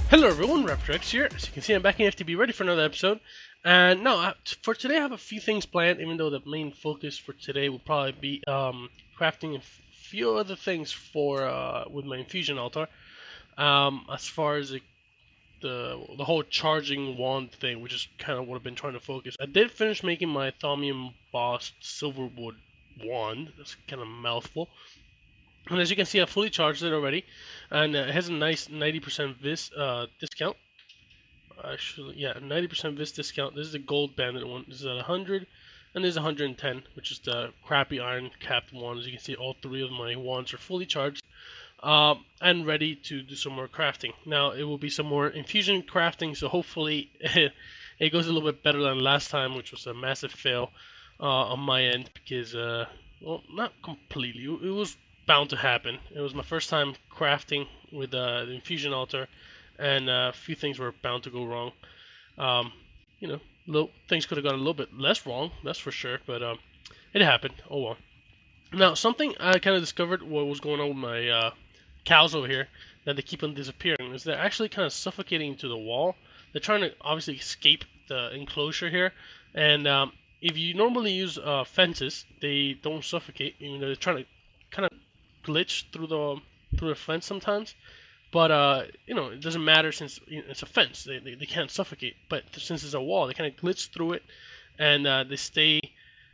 Hello everyone, Raptor here. As you can see, I'm back in FTB ready for another episode. And now, for today I have a few things planned, even though the main focus for today will probably be crafting a few other things for with my infusion altar. As far as the whole charging wand thing, which is kind of what I've been trying to focus. I did finish making my thaumium embossed silverwood wand. That's kind of a mouthful. And as you can see, I fully charged it already, and it has a nice 90% vis discount. Actually, yeah, 90% vis discount. This is the gold banded one. This is at 100, and this is 110, which is the crappy iron capped one. As you can see, all three of my wands are fully charged and ready to do some more crafting. Now, it will be some more infusion crafting, so hopefully it goes a little bit better than last time, which was a massive fail on my end because, well, not completely. It was bound to happen. It was my first time crafting with the infusion altar, and a few things were bound to go wrong. You know, things could have gone a little bit less wrong, that's for sure, but it happened. Oh well. Now, something I kind of discovered what was going on with my cows over here, that they keep on disappearing, is they're actually kind of suffocating into the wall. They're trying to obviously escape the enclosure here, and if you normally use fences, they don't suffocate, even though they're trying to kind of glitch through the fence sometimes, but you know, it doesn't matter since it's a fence. They can't suffocate, but since it's a wall, they kind of glitch through it, and they stay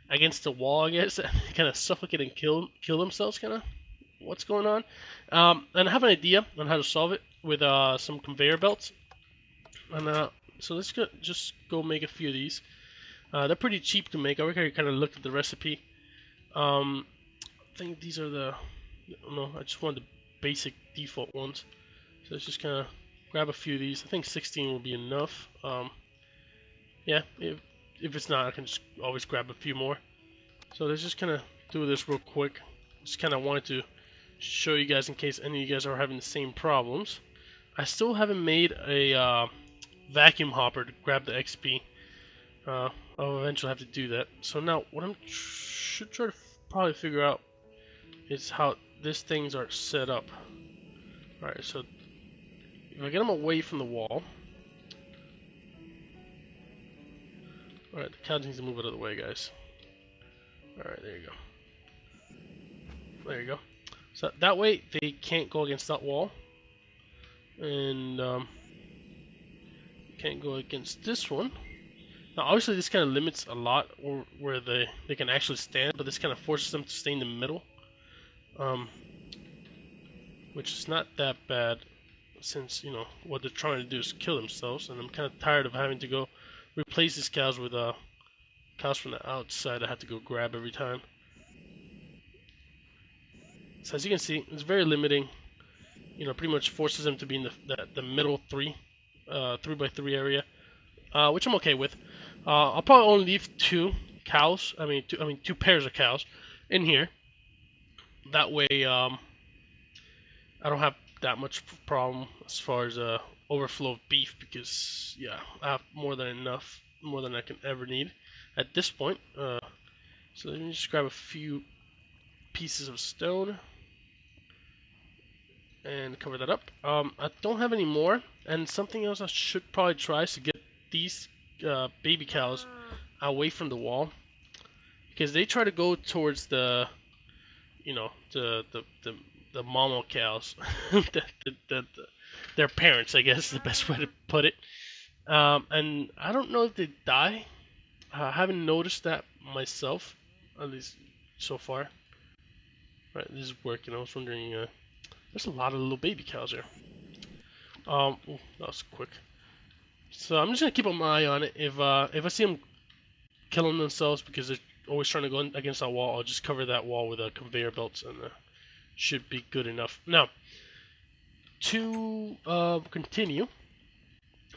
against the wall, I guess, and they kind of suffocate and kill themselves. Kind of what's going on. And I have an idea on how to solve it with some conveyor belts, and so let's just go make a few of these. They're pretty cheap to make. I already kind of looked at the recipe. I think these are the no, I just want the basic default ones. So let's just kind of grab a few of these. I think 16 will be enough. Yeah, if it's not, I can just always grab a few more. So let's just kind of do this real quick. Just kind of wanted to show you guys in case any of you guys are having the same problems. I still haven't made a vacuum hopper to grab the XP. I'll eventually have to do that. So now what I should try to probably figure out is how these things are set up. Alright, so if I get them away from the wall. Alright, the cow needs to move out of the way, guys. Alright, there you go. There you go. So that way they can't go against that wall. And can't go against this one. Now obviously this kind of limits a lot where they can actually stand, but this kind of forces them to stay in the middle. Which is not that bad, since, you know, what they're trying to do is kill themselves, and I'm kind of tired of having to go replace these cows with cows from the outside I have to go grab every time. So as you can see, it's very limiting. You know, pretty much forces them to be in the middle 3x3 area, which I'm okay with. I'll probably only leave two pairs of cows in here. That way, I don't have that much problem as far as overflow of beef, because yeah, I have more than enough, more than I can ever need at this point. So let me just grab a few pieces of stone and cover that up. I don't have any more, and something else I should probably try is to get these baby cows away from the wall, because they try to go towards the, you know, the mama cows, their parents, I guess is the best way to put it. And I don't know if they die. I haven't noticed that myself, at least so far. Right, this is working. I was wondering, there's a lot of little baby cows here. Ooh, that was quick. So I'm just gonna keep an eye on it. If I see them killing themselves because they're always trying to go against that wall, I'll just cover that wall with conveyor belts, and should be good enough. Now, to continue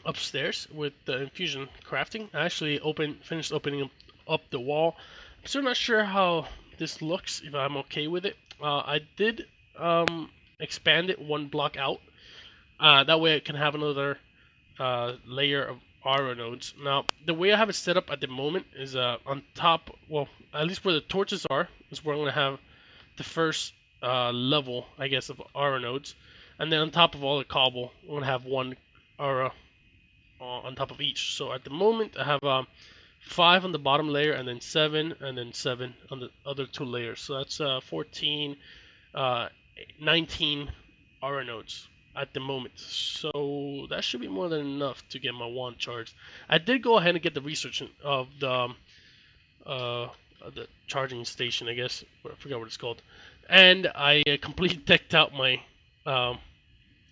upstairs with the infusion crafting, I actually finished opening up the wall. I'm still not sure how this looks, if I'm okay with it. I did expand it one block out. That way I can have another layer of RO nodes. Now, the way I have it set up at the moment is on top, well, at least where the torches are, is where I'm going to have the first level, I guess, of RO nodes. And then on top of all the cobble, I'm going to have one aura on top of each. So at the moment I have 5 on the bottom layer, and then 7, and then 7 on the other 2 layers. So that's 14, 19 aura nodes at the moment. So that should be more than enough to get my wand charged. I did go ahead and get the research of the charging station, I guess. I forgot what it's called. And I completely decked out my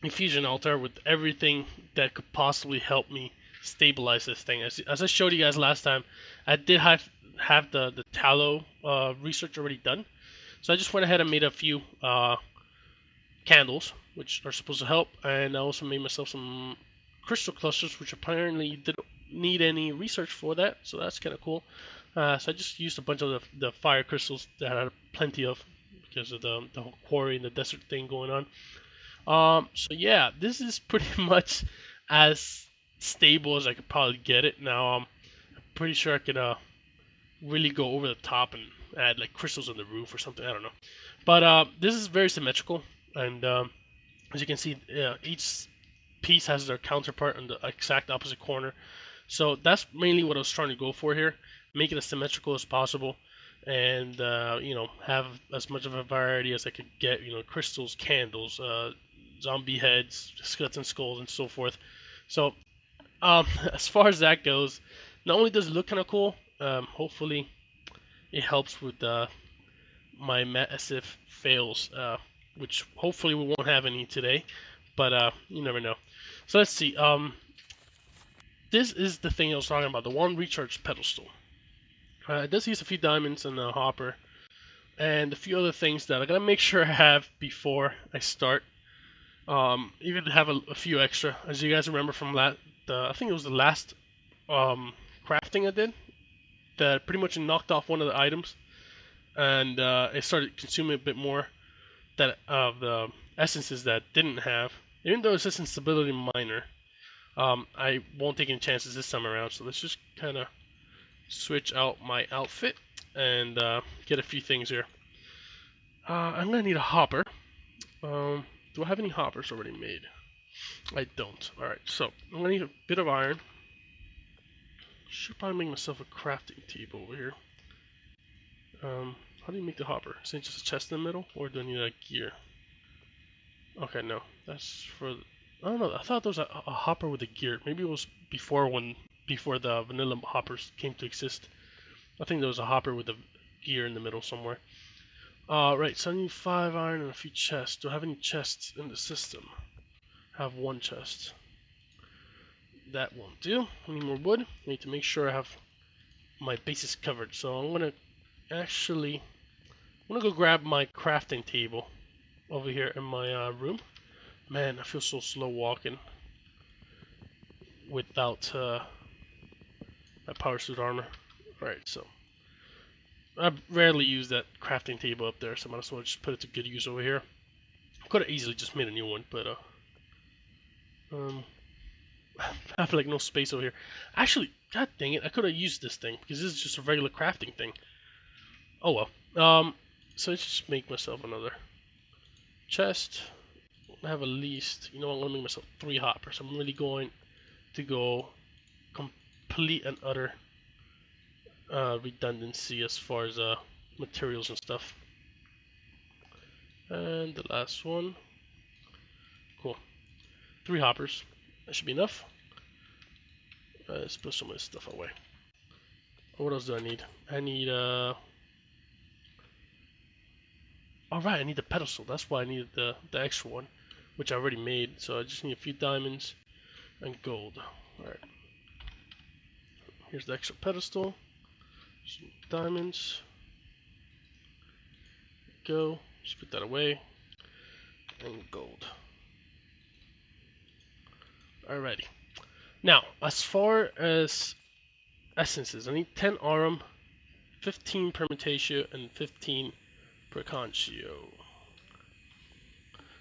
infusion altar with everything that could possibly help me stabilize this thing. As I showed you guys last time, I did have the tallow research already done. So I just went ahead and made a few candles, which are supposed to help. And I also made myself some crystal clusters, which apparently didn't need any research for that. So that's kind of cool. So I just used a bunch of the fire crystals that I had plenty of because of the whole quarry and the desert thing going on. So yeah, this is pretty much as stable as I could probably get it. Now I'm pretty sure I could really go over the top and add like crystals on the roof or something. I don't know. But this is very symmetrical, and as you can see, each piece has their counterpart on the exact opposite corner. So that's mainly what I was trying to go for here. Make it as symmetrical as possible, and have as much of a variety as I could get. Crystals, candles, zombie heads, skeleton skulls, and so forth. So as far as that goes, not only does it look kind of cool, hopefully it helps with my massive fails, which hopefully we won't have any today, but you never know. So let's see. This is the thing I was talking about, the one recharge pedestal. It does use a few diamonds and a hopper, and a few other things that I gotta make sure I have before I start. Even have a few extra, as you guys remember from I think it was the last crafting I did, that pretty much knocked off one of the items, and it started consuming a bit more of the essences that didn't have. Even though it's just instability minor, I won't take any chances this time around. So let's just kind of switch out my outfit and get a few things here. I'm gonna need a hopper. Do I have any hoppers already made? I don't. Alright, so I'm gonna need a bit of iron. Should probably make myself a crafting table over here. How do you make the hopper? Is it just a chest in the middle, or do I need a gear? Okay, no, that's for. I don't know. I thought there was a hopper with a gear. Maybe it was before the vanilla hoppers came to exist. I think there was a hopper with a gear in the middle somewhere. Right, so I need 5 iron and a few chests. Do I have any chests in the system? I have 1 chest. That won't do. I need more wood. I need to make sure I have my bases covered. So I'm gonna go grab my crafting table over here in my room. Man, I feel so slow walking without my power suit armor. Alright, so I rarely use that crafting table up there, so I might as well just put it to good use over here. I could have easily just made a new one, but I have like no space over here. Actually, god dang it, I could have used this thing because this is just a regular crafting thing. Oh well. So let's just make myself another chest. I have at least, I'm gonna make myself 3 hoppers. I'm really going to go complete and utter redundancy as far as materials and stuff. And the last one. Cool. 3 hoppers. That should be enough. Let's put some of this stuff away. What else do I need? I need alright, I need the pedestal. That's why I needed the extra one, which I already made. So I just need a few diamonds and gold. Alright. Here's the extra pedestal. Some diamonds. Go. Just put that away. And gold. Alrighty. Now, as far as essences, I need 10 aurum, 15 permutatio, and 15 precantio.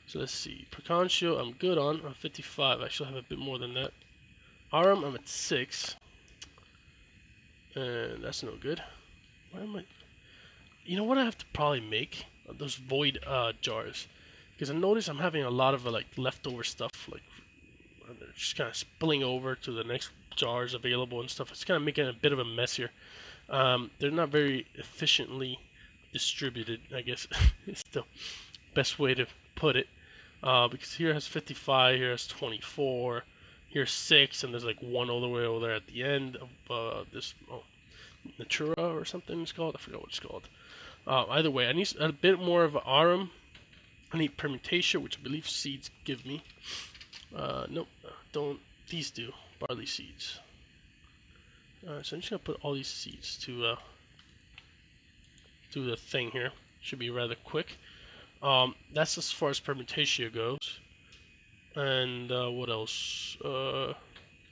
So let's see. Precantio I'm good on. I'm 55. I should have a bit more than that. Aurum I'm at 6. And that's no good. Why am I... You know what I have to probably make? Those void jars. Because I notice I'm having a lot of like leftover stuff. Like they're just kind of spilling over to the next jars available and stuff. It's kind of making a bit of a mess here. They're not very efficiently distributed, I guess is the best way to put it. Because here has 55, here has 24, here's 6, and there's like 1 all the way over there at the end of this Natura or something it's called. I forgot what it's called. Either way, I need a bit more of an arum. I need permutation, which I believe seeds give me. Nope, don't. These do. Barley seeds. So I'm just going to put all these seeds to do the thing here. Should be rather quick. That's as far as permutation goes. And what else?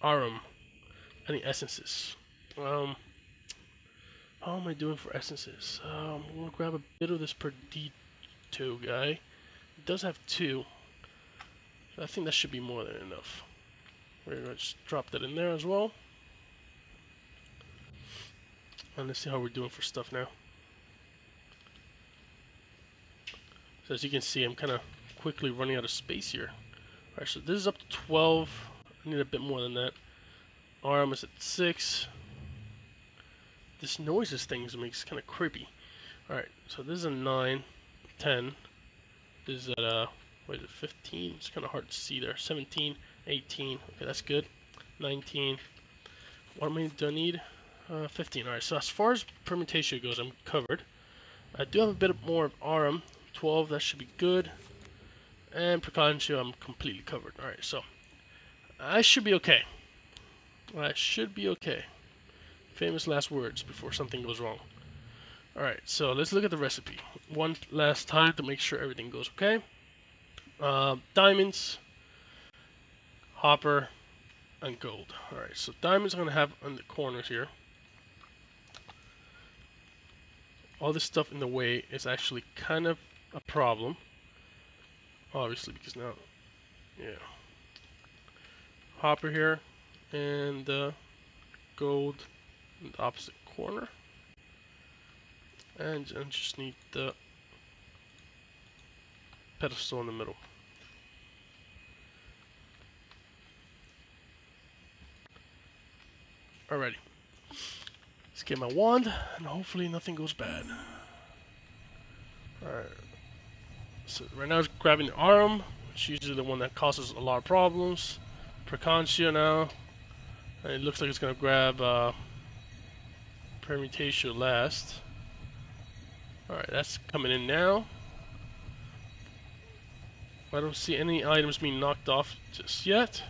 Arum. I need essences. How am I doing for essences? I'm going to grab a bit of this Perdito guy. It does have 2. So I think that should be more than enough. We're going to just drop that in there as well. And let's see how we're doing for stuff now. So as you can see, I'm kind of quickly running out of space here. Alright, so this is up to 12. I need a bit more than that. Arum is at 6. This noises things makes kind of creepy. Alright, so this is a 9, 10. This is at, what is it, 15? It's kind of hard to see there. 17, 18. Okay, that's good. 19. What many do I need? 15. Alright, so as far as permutation goes, I'm covered. I do have a bit more of Arum. 12, that should be good. And Precaution, I'm completely covered. Alright, so I should be okay. I should be okay. Famous last words before something goes wrong. Alright, so let's look at the recipe one last time to make sure everything goes okay. Diamonds, hopper, and gold. Alright, so diamonds I'm going to have on the corners here. All this stuff in the way is actually kind of a problem. Obviously, because now, yeah. Hopper here, and gold in the opposite corner. And I just need the pedestal in the middle. Alrighty. Let's get my wand, and hopefully nothing goes bad. Alright. So right now it's grabbing the Arum, which is usually the one that causes a lot of problems. Preconcio now. And it looks like it's going to grab Permutation last. Alright, that's coming in now. I don't see any items being knocked off just yet.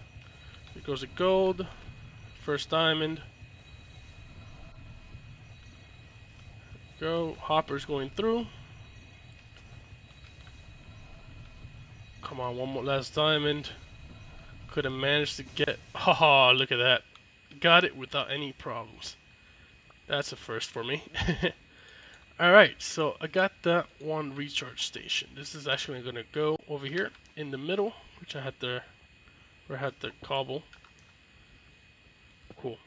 Here goes the gold. First diamond. Go. Hopper's going through. Come on, one more last diamond. Could have managed to get. Haha, look at that. Got it without any problems. That's a first for me. Alright, so I got that one recharge station. This is actually going to go over here in the middle, which I had the cobble. Cool.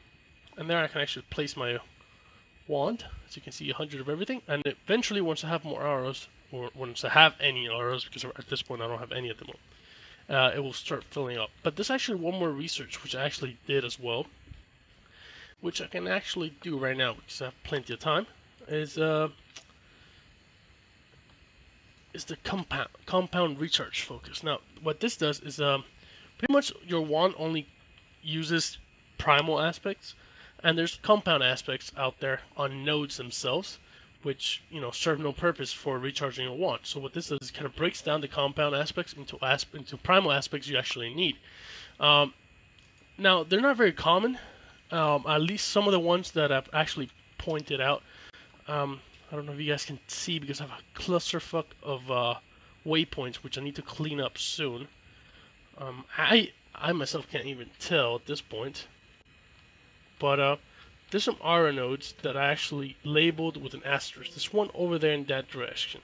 And there I can actually place my wand. As you can see, 100 of everything. And eventually, once I have more arrows, or once I have any arrows, because at this point I don't have any at the moment, it will start filling up. But there's actually one more research, which I actually did as well, which I can actually do right now because I have plenty of time. Is the compound recharge focus. Now, what this does is pretty much your wand only uses primal aspects, and there's compound aspects out there on nodes themselves, which serve no purpose for recharging your wand. So what this does is kind of breaks down the compound aspects into primal aspects you actually need. Now they're not very common. At least some of the ones that I've actually pointed out. I don't know if you guys can see because I have a clusterfuck of waypoints which I need to clean up soon. I myself can't even tell at this point. But there's some aura nodes that I actually labeled with an asterisk. This one over there in that direction.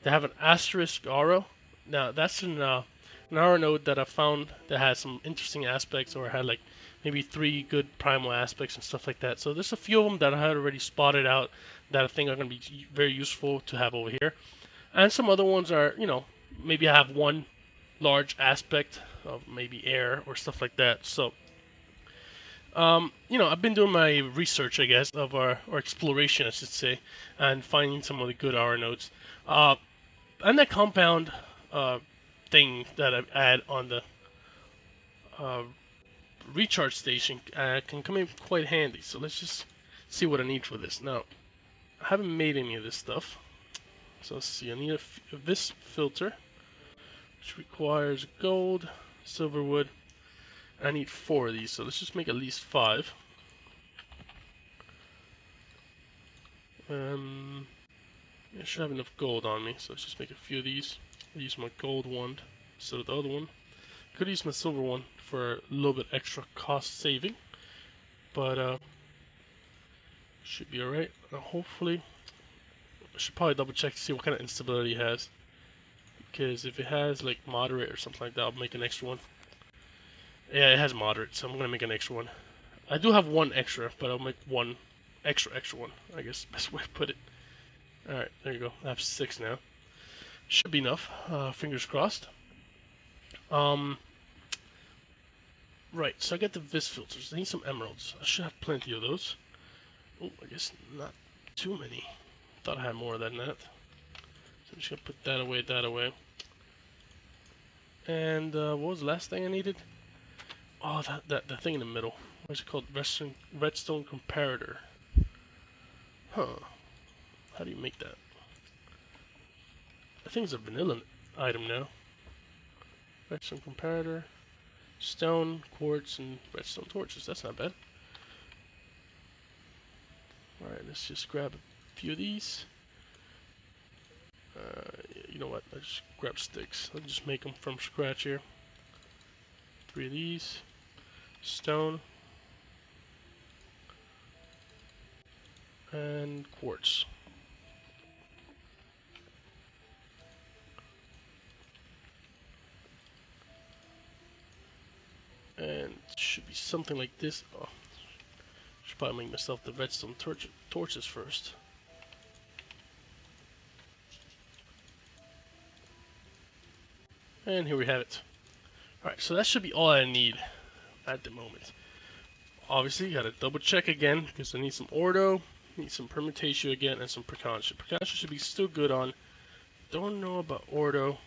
They have an asterisk aura. Now that's an aura node that I found that has some interesting aspects, or had like maybe 3 good primal aspects and stuff like that. So there's a few of them that I had already spotted out that I think are going to be very useful to have over here. And some other ones are, maybe I have one large aspect of maybe air or stuff like that. So, I've been doing my research, I guess, of our or exploration, I should say, and finding some of the good R nodes. And that compound thing that I add on the uh, recharge station can come in quite handy. So let's just see what I need for this. Now, I haven't made any of this stuff. So let's see, I need this filter, which requires gold, silver wood. I need 4 of these, so let's just make at least 5. I should have enough gold on me, so let's just make a few of these. I'll use my gold one instead of the other one. Could use my silver one for a little bit extra cost saving, but should be alright. Hopefully, I should probably double check to see what kind of instability it has, because if it has like moderate or something like that, I'll make an extra one. Yeah, it has moderate, so I'm gonna make an extra one. I do have 1 extra, but I'll make 1 extra one, I guess, best way to put it. Alright, there you go. I have 6 now. Should be enough. Fingers crossed. Right, so I got the vis filters. I need some emeralds. I should have plenty of those. Oh, I guess not too many. Thought I had more than that. So I'm just gonna put that away. And what was the last thing I needed? Oh, that thing in the middle. What's it called? Redstone comparator. Huh. How do you make that? I think it's a vanilla item now. Redstone comparator, stone, quartz, and redstone torches. That's not bad. Alright, let's just grab a few of these. You know what? I'll just grab sticks. I'll just make them from scratch here. 3 of these. Stone. And quartz. And it should be something like this. Oh, should probably make myself the redstone torches first. And here we have it. Alright, so that should be all I need at the moment. Obviously, gotta double check again because I need some ordo, need some permutation again, and some precaution. Precaution should be still good on. Don't know about ordo.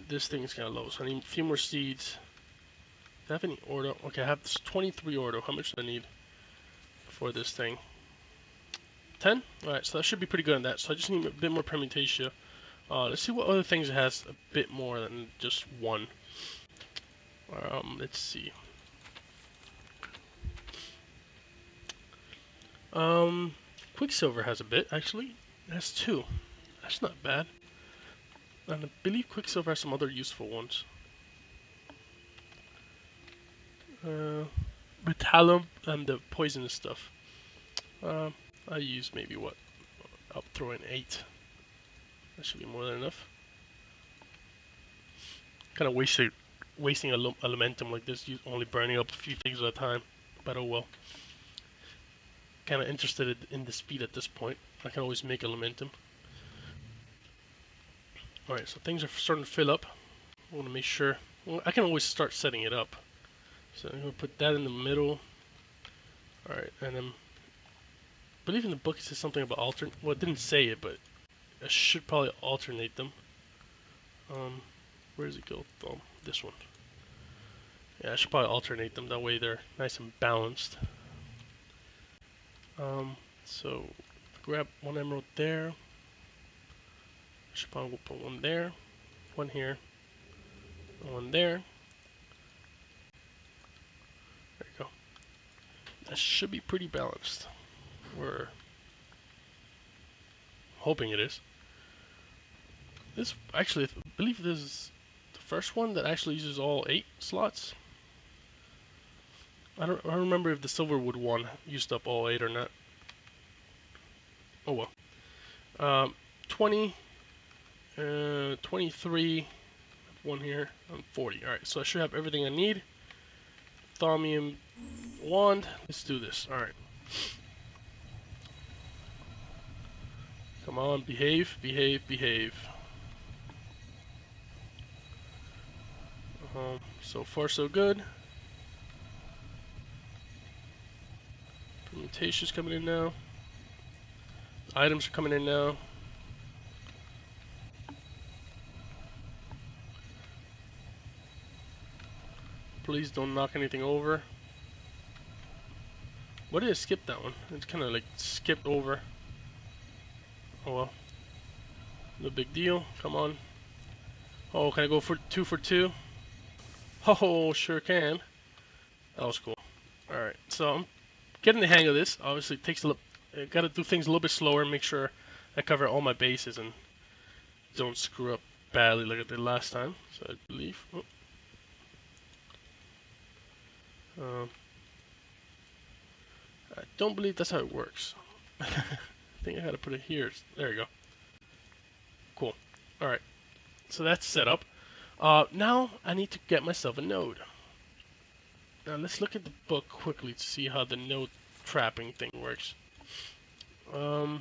This thing is kind of low, so I need a few more seeds. Do I have any ordo? Okay, I have 23 ordo. How much do I need for this thing? 10? Alright, so that should be pretty good on that. So I just need a bit more permutation. Let's see what other things it has a bit more than just 1. Let's see. Quicksilver has a bit, actually. It has 2. That's not bad. And I believe Quicksilver has some other useful ones. Metallum and the poisonous stuff. I use maybe what? I'll throw in 8. That should be more than enough. Kind of wasting elementum like this, only burning up a few things at a time. But oh well. Kind of interested in the speed at this point. I can always make elementum. Alright, so things are starting to fill up. I want to make sure. Well, I can always start setting it up. So I'm going to put that in the middle. Alright, and then I believe in the book it says something about alternate. Well, it didn't say it, but I should probably alternate them. Where does it go? Oh, this one. Yeah, I should probably alternate them. That way they're nice and balanced. So grab 1 emerald there. I should probably put 1 there, 1 here, 1 there. There you go. That should be pretty balanced. We're hoping it is. This actually, I believe this is the first one that actually uses all 8 slots. I don't remember if the Silverwood one used up all 8 or not. Oh well. 20, 23, 1 here, and 40. Alright, so I should have everything I need. Thaumium wand. Let's do this. Alright. Come on, behave, behave, behave. So far so good. Implementation's coming in now. Items are coming in now. Please don't knock anything over. What did it skip that one? It's kind of like skipped over. Oh well. No big deal. Come on. Oh, can I go for 2 for 2? Oh, sure can. That was cool. Alright, so I'm getting the hang of this. Obviously, it takes a little. I gotta do things a little bit slower and make sure I cover all my bases and don't screw up badly like I did last time. So I believe. I don't believe that's how it works. I think I gotta put it here. There you go. Cool. Alright. So that's set up. Now I need to get myself a node. Now let's look at the book quickly to see how the node trapping thing works. Here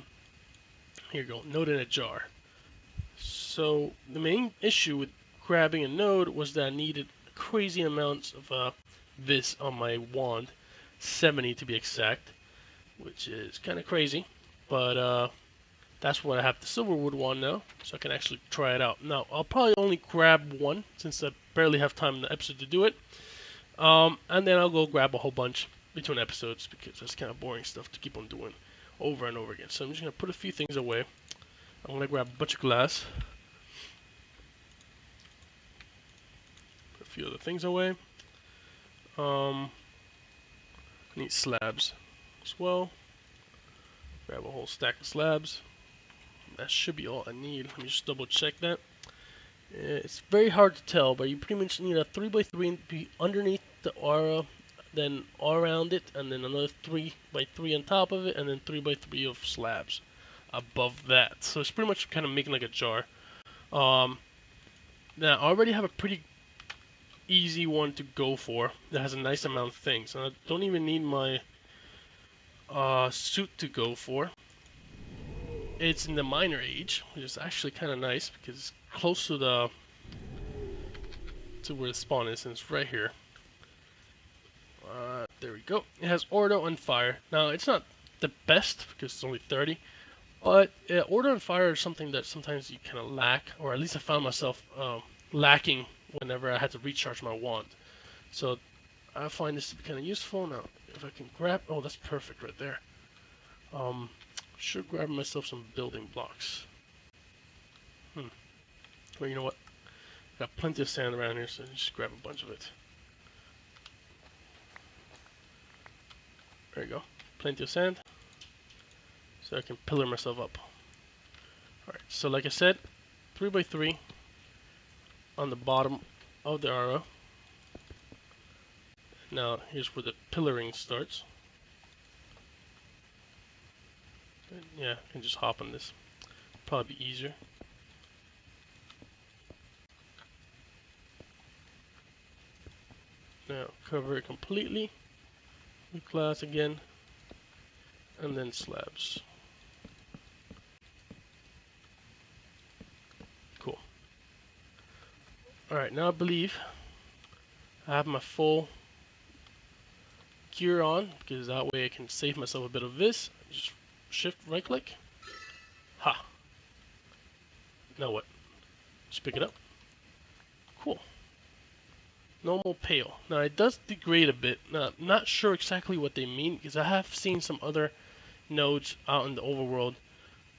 you go. Node in a jar. So the main issue with grabbing a node was that I needed crazy amounts of this on my wand. 70 to be exact, which is kind of crazy, but that's what I have the silverwood wand now, so I can actually try it out. Now I'll probably only grab one since I barely have time in the episode to do it, and then I'll go grab a whole bunch between episodes because that's kind of boring stuff to keep on doing over and over again. So I'm just gonna put a few things away. I'm gonna grab a bunch of glass, put a few other things away. I need slabs as well. Grab a whole stack of slabs. That should be all I need. Let me just double check that. It's very hard to tell, but you pretty much need a 3x3 underneath the aura, then all around it, and then another 3x3 on top of it, and then 3x3 of slabs above that. So it's pretty much kind of making like a jar. Now I already have a pretty easy one to go for that has a nice amount of things, and I don't even need my suit to go for. It's in the minor age, which is actually kind of nice because it's close to where the spawn is, and it's right here. There we go. It has order and fire. Now it's not the best because it's only 30, but order and fire is something that sometimes you kind of lack, or at least I found myself lacking whenever I had to recharge my wand. So I find this to be kind of useful. Now if I can grab, oh, that's perfect right there. Should grab myself some building blocks. Well, you know what? Got plenty of sand around here, so just grab a bunch of it. There you go. Plenty of sand. So I can pillar myself up. Alright, so like I said, 3x3 on the bottom of the arrow. Now here's where the pillaring starts. And yeah, I can just hop on this. Probably be easier. Now cover it completely with glass again, and then slabs. Cool. Alright, now I believe I have my full gear on, because that way I can save myself a bit of this. Just shift right click. Ha! Now what? Just pick it up. Cool. Normal pale. Now it does degrade a bit. Now I'm not sure exactly what they mean, because I have seen some other nodes out in the overworld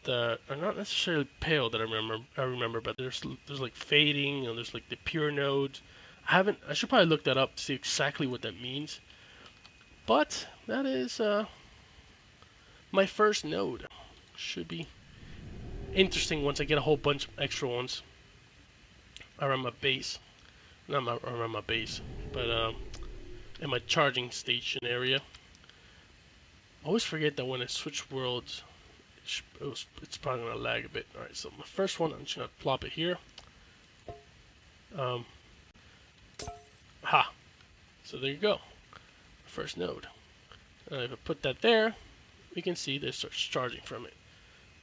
that are not necessarily pale that I remember, but there's like fading, and there's like the pure nodes. I should probably look that up to see exactly what that means. But that is my first node. Should be interesting once I get a whole bunch of extra ones around my base. Not around my base, but in my charging station area. I always forget that when I switch worlds, it's probably gonna lag a bit. Alright, so my first one, I'm just gonna plop it here. So there you go. First node. If I put that there, we can see that it starts charging from it.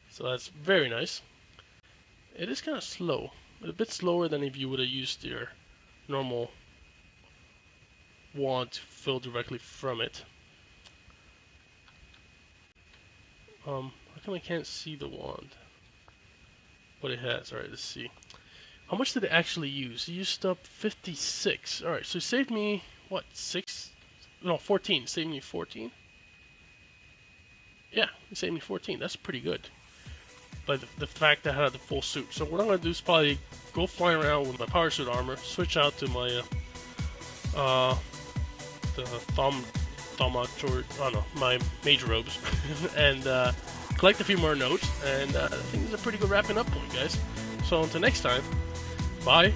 So that's very nice. It is kind of slow, but a bit slower than if you would have used your normal wand to fill directly from it. How come I can't see the wand? What it has. Alright, let's see. How much did it actually use? It used up 56. Alright, so it saved me, what, 6? No, 14. It saved me 14? Yeah, it saved me 14. That's pretty good. But the fact that I had the full suit. So what I'm going to do is probably go fly around with my power suit armor, switch out to my, the my mage robes, and collect a few more notes, and I think this is a pretty good wrapping up point, guys. So until next time, bye.